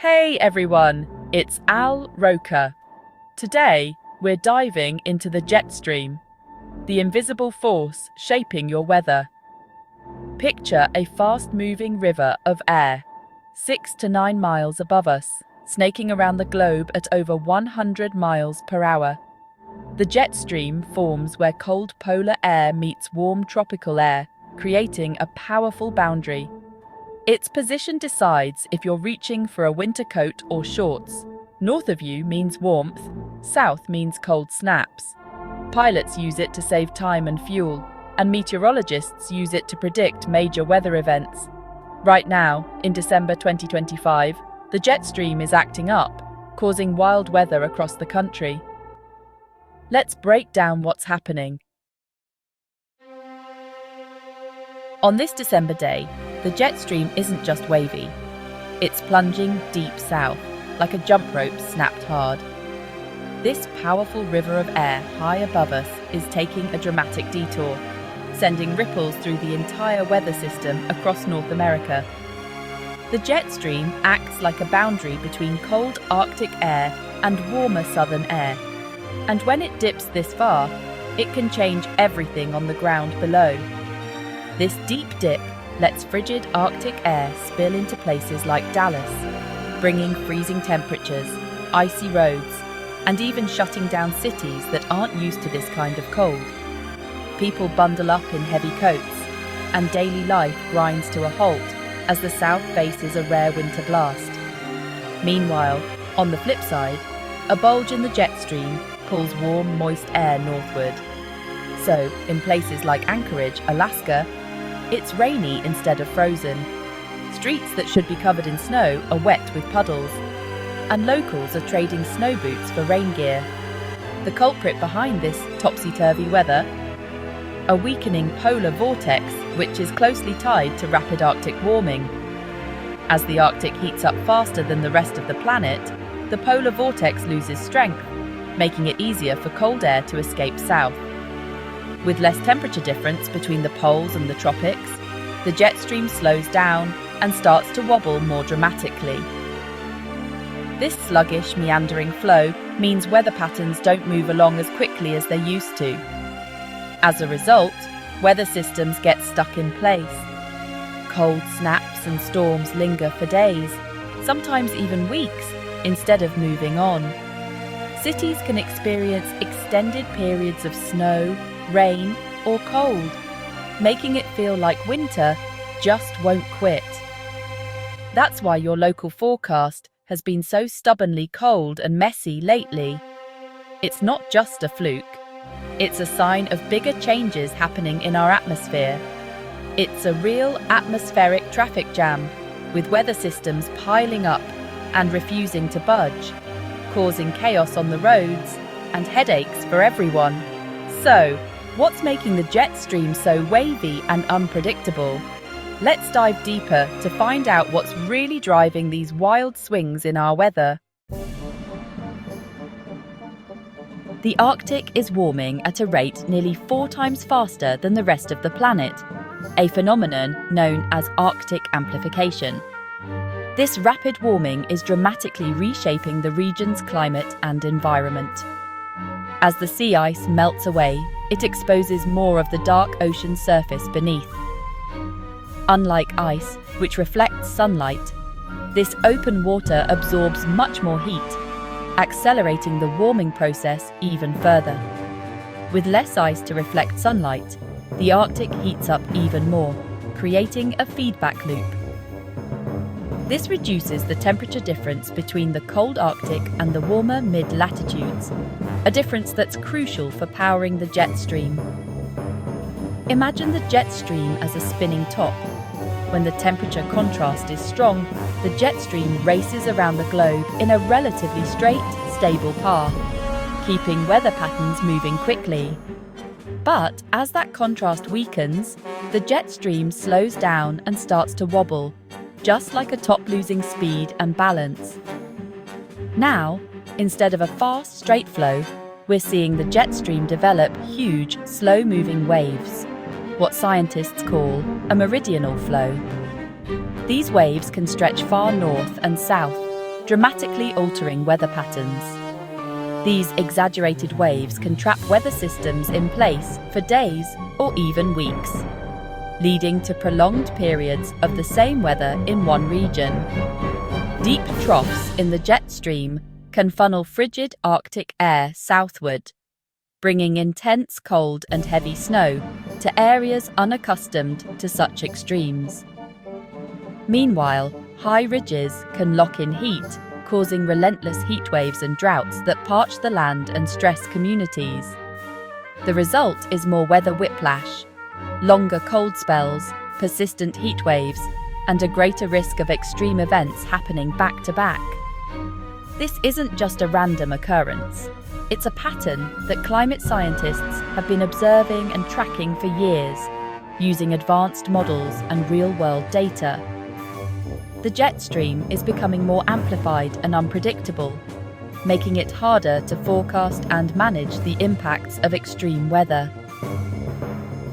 Hey everyone, it's Al Roker. Today, we're diving into the jet stream, the invisible force shaping your weather. Picture a fast-moving river of air, 6 to 9 miles above us, snaking around the globe at over 100 miles per hour. The jet stream forms where cold polar air meets warm tropical air, creating a powerful boundary. Its position decides if you're reaching for a winter coat or shorts. North of you means warmth, south means cold snaps. Pilots use it to save time and fuel, and meteorologists use it to predict major weather events. Right now, in December 2025, the jet stream is acting up, causing wild weather across the country. Let's break down what's happening. On this December day, the jet stream isn't just wavy. It's plunging deep south, like a jump rope snapped hard. This powerful river of air high above us is taking a dramatic detour, sending ripples through the entire weather system across North America. The jet stream acts like a boundary between cold Arctic air and warmer southern air. And when it dips this far, it can change everything on the ground below. This deep dip lets frigid Arctic air spill into places like Dallas, bringing freezing temperatures, icy roads, and even shutting down cities that aren't used to this kind of cold. People bundle up in heavy coats, and daily life grinds to a halt as the south faces a rare winter blast. Meanwhile, on the flip side, a bulge in the jet stream pulls warm, moist air northward. So, in places like Anchorage, Alaska, it's rainy instead of frozen. Streets that should be covered in snow are wet with puddles, and locals are trading snow boots for rain gear. The culprit behind this topsy-turvy weather? A weakening polar vortex, which is closely tied to rapid Arctic warming. As the Arctic heats up faster than the rest of the planet, the polar vortex loses strength, making it easier for cold air to escape south. With less temperature difference between the poles and the tropics, the jet stream slows down and starts to wobble more dramatically. This sluggish, meandering flow means weather patterns don't move along as quickly as they used to. As a result, weather systems get stuck in place. Cold snaps and storms linger for days, sometimes even weeks, instead of moving on. Cities can experience extended periods of snow, rain, or cold, making it feel like winter just won't quit. That's why your local forecast has been so stubbornly cold and messy lately. It's not just a fluke. It's a sign of bigger changes happening in our atmosphere. It's a real atmospheric traffic jam, with weather systems piling up and refusing to budge, causing chaos on the roads and headaches for everyone. So, what's making the jet stream so wavy and unpredictable? Let's dive deeper to find out what's really driving these wild swings in our weather. The Arctic is warming at a rate nearly 4 times faster than the rest of the planet, a phenomenon known as Arctic amplification. This rapid warming is dramatically reshaping the region's climate and environment. As the sea ice melts away, it exposes more of the dark ocean surface beneath. Unlike ice, which reflects sunlight, this open water absorbs much more heat, accelerating the warming process even further. With less ice to reflect sunlight, the Arctic heats up even more, creating a feedback loop. This reduces the temperature difference between the cold Arctic and the warmer mid-latitudes, a difference that's crucial for powering the jet stream. Imagine the jet stream as a spinning top. When the temperature contrast is strong, the jet stream races around the globe in a relatively straight, stable path, keeping weather patterns moving quickly. But as that contrast weakens, the jet stream slows down and starts to wobble, just like a top losing speed and balance. Now, instead of a fast, straight flow, we're seeing the jet stream develop huge, slow-moving waves, what scientists call a meridional flow. These waves can stretch far north and south, dramatically altering weather patterns. These exaggerated waves can trap weather systems in place for days or even weeks, leading to prolonged periods of the same weather in one region. Deep troughs in the jet stream can funnel frigid Arctic air southward, bringing intense cold and heavy snow to areas unaccustomed to such extremes. Meanwhile, high ridges can lock in heat, causing relentless heat waves and droughts that parch the land and stress communities. The result is more weather whiplash, longer cold spells, persistent heat waves, and a greater risk of extreme events happening back to back. This isn't just a random occurrence. It's a pattern that climate scientists have been observing and tracking for years, using advanced models and real-world data. The jet stream is becoming more amplified and unpredictable, making it harder to forecast and manage the impacts of extreme weather.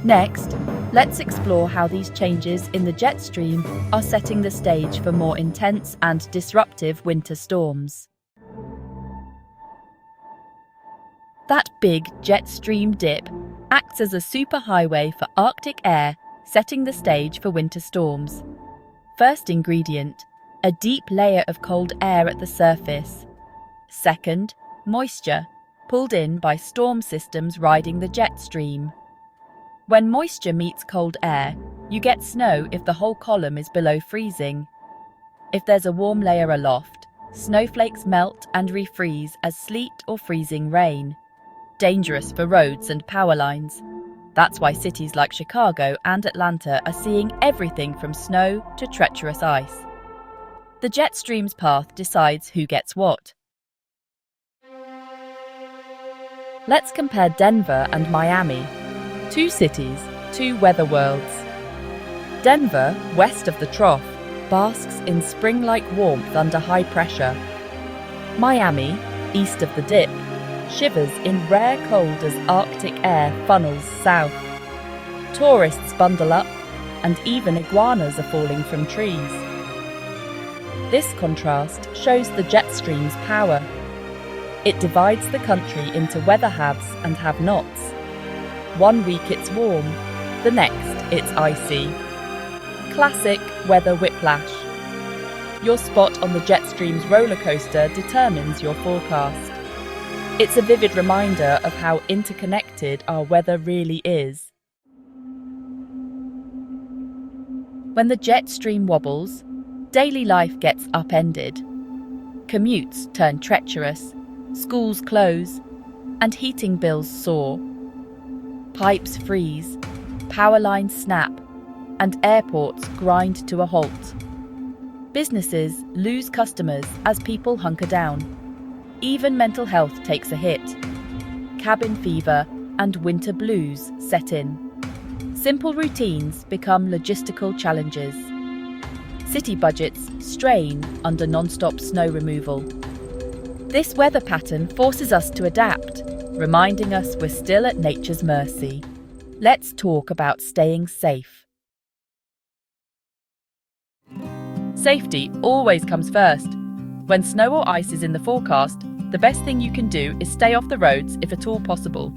Next, let's explore how these changes in the jet stream are setting the stage for more intense and disruptive winter storms. That big jet stream dip acts as a superhighway for Arctic air, setting the stage for winter storms. First ingredient, a deep layer of cold air at the surface. Second, moisture, pulled in by storm systems riding the jet stream. When moisture meets cold air, you get snow if the whole column is below freezing. If there's a warm layer aloft, snowflakes melt and refreeze as sleet or freezing rain. Dangerous for roads and power lines. That's why cities like Chicago and Atlanta are seeing everything from snow to treacherous ice. The jet stream's path decides who gets what. Let's compare Denver and Miami. Two cities, two weather worlds. Denver, west of the trough, basks in spring-like warmth under high pressure. Miami, east of the dip, shivers in rare cold as Arctic air funnels south. Tourists bundle up, and even iguanas are falling from trees. This contrast shows the jet stream's power. It divides the country into weather haves and have-nots. One week it's warm, the next it's icy. Classic weather whiplash. Your spot on the jet stream's roller coaster determines your forecast. It's a vivid reminder of how interconnected our weather really is. When the jet stream wobbles, daily life gets upended. Commutes turn treacherous, schools close, and heating bills soar. Pipes freeze, power lines snap, and airports grind to a halt. Businesses lose customers as people hunker down. Even mental health takes a hit. Cabin fever and winter blues set in. Simple routines become logistical challenges. City budgets strain under non-stop snow removal. This weather pattern forces us to adapt, reminding us we're still at nature's mercy. Let's talk about staying safe. Safety always comes first. When snow or ice is in the forecast, the best thing you can do is stay off the roads if at all possible.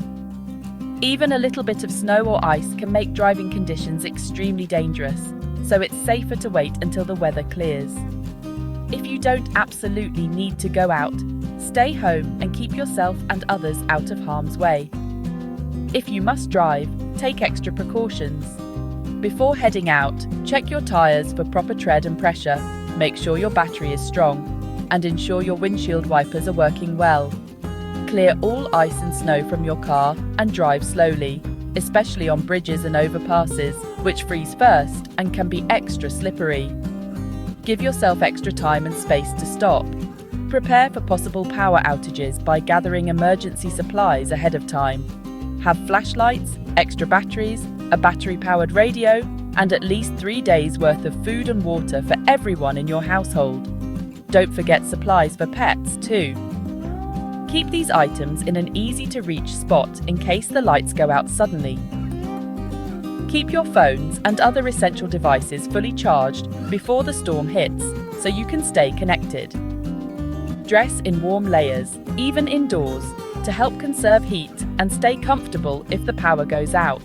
Even a little bit of snow or ice can make driving conditions extremely dangerous, so it's safer to wait until the weather clears. If you don't absolutely need to go out, stay home and keep yourself and others out of harm's way. If you must drive, take extra precautions. Before heading out, check your tyres for proper tread and pressure, make sure your battery is strong, and ensure your windshield wipers are working well. Clear all ice and snow from your car and drive slowly, especially on bridges and overpasses, which freeze first and can be extra slippery. Give yourself extra time and space to stop. Prepare for possible power outages by gathering emergency supplies ahead of time. Have flashlights, extra batteries, a battery-powered radio, and at least 3 days' worth of food and water for everyone in your household. Don't forget supplies for pets too. Keep these items in an easy-to-reach spot in case the lights go out suddenly. Keep your phones and other essential devices fully charged before the storm hits, so you can stay connected. Dress in warm layers, even indoors, to help conserve heat and stay comfortable if the power goes out.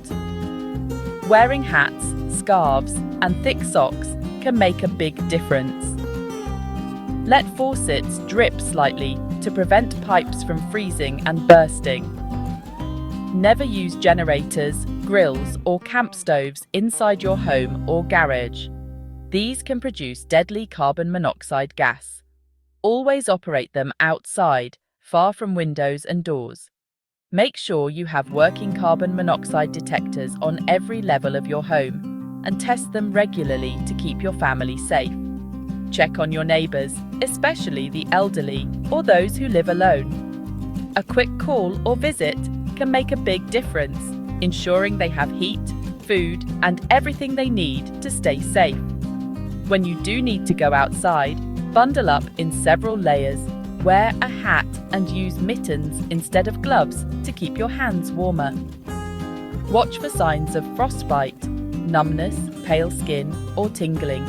Wearing hats, scarves, and thick socks can make a big difference. Let faucets drip slightly to prevent pipes from freezing and bursting. Never use generators, grills, or camp stoves inside your home or garage. These can produce deadly carbon monoxide gas. Always operate them outside, far from windows and doors. Make sure you have working carbon monoxide detectors on every level of your home and test them regularly to keep your family safe. Check on your neighbours, especially the elderly or those who live alone. A quick call or visit can make a big difference, ensuring they have heat, food, and everything they need to stay safe. When you do need to go outside, bundle up in several layers, wear a hat and use mittens instead of gloves to keep your hands warmer. Watch for signs of frostbite, numbness, pale skin or tingling,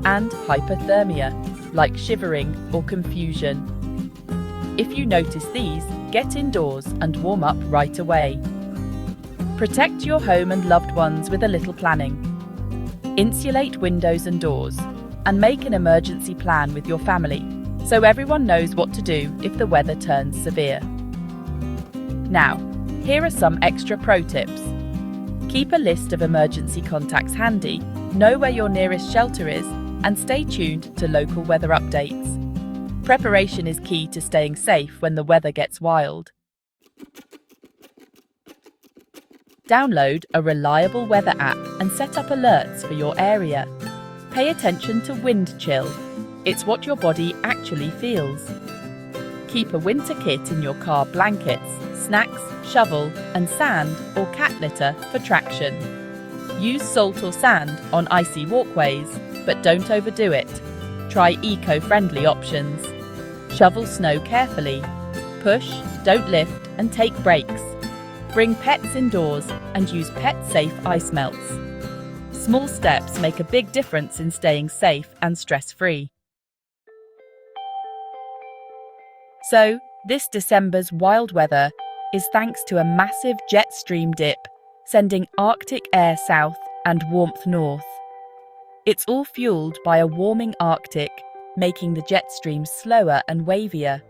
and hypothermia, like shivering or confusion. If you notice these, get indoors and warm up right away. Protect your home and loved ones with a little planning. Insulate windows and doors, and make an emergency plan with your family so everyone knows what to do if the weather turns severe. Now, here are some extra pro tips. Keep a list of emergency contacts handy, know where your nearest shelter is, and stay tuned to local weather updates. Preparation is key to staying safe when the weather gets wild. Download a reliable weather app and set up alerts for your area. Pay attention to wind chill. It's what your body actually feels. Keep a winter kit in your car: blankets, snacks, shovel, and sand or cat litter for traction. Use salt or sand on icy walkways, but don't overdo it. Try eco-friendly options. Shovel snow carefully. Push, don't lift, and take breaks. Bring pets indoors and use pet-safe ice melts. Small steps make a big difference in staying safe and stress-free. So, this December's wild weather is thanks to a massive jet stream dip, sending Arctic air south and warmth north. It's all fueled by a warming Arctic, making the jet stream slower and wavier.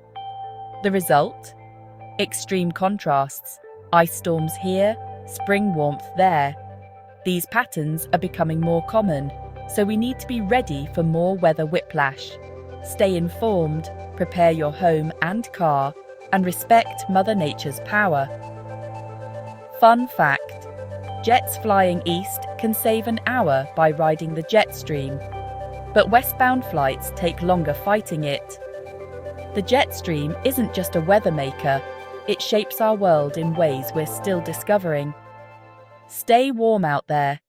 The result? Extreme contrasts. Ice storms here, spring warmth there. These patterns are becoming more common, so we need to be ready for more weather whiplash. Stay informed, prepare your home and car, and respect Mother Nature's power. Fun fact: jets flying east can save an hour by riding the jet stream, but westbound flights take longer fighting it. The jet stream isn't just a weather maker, it shapes our world in ways we're still discovering. Stay warm out there,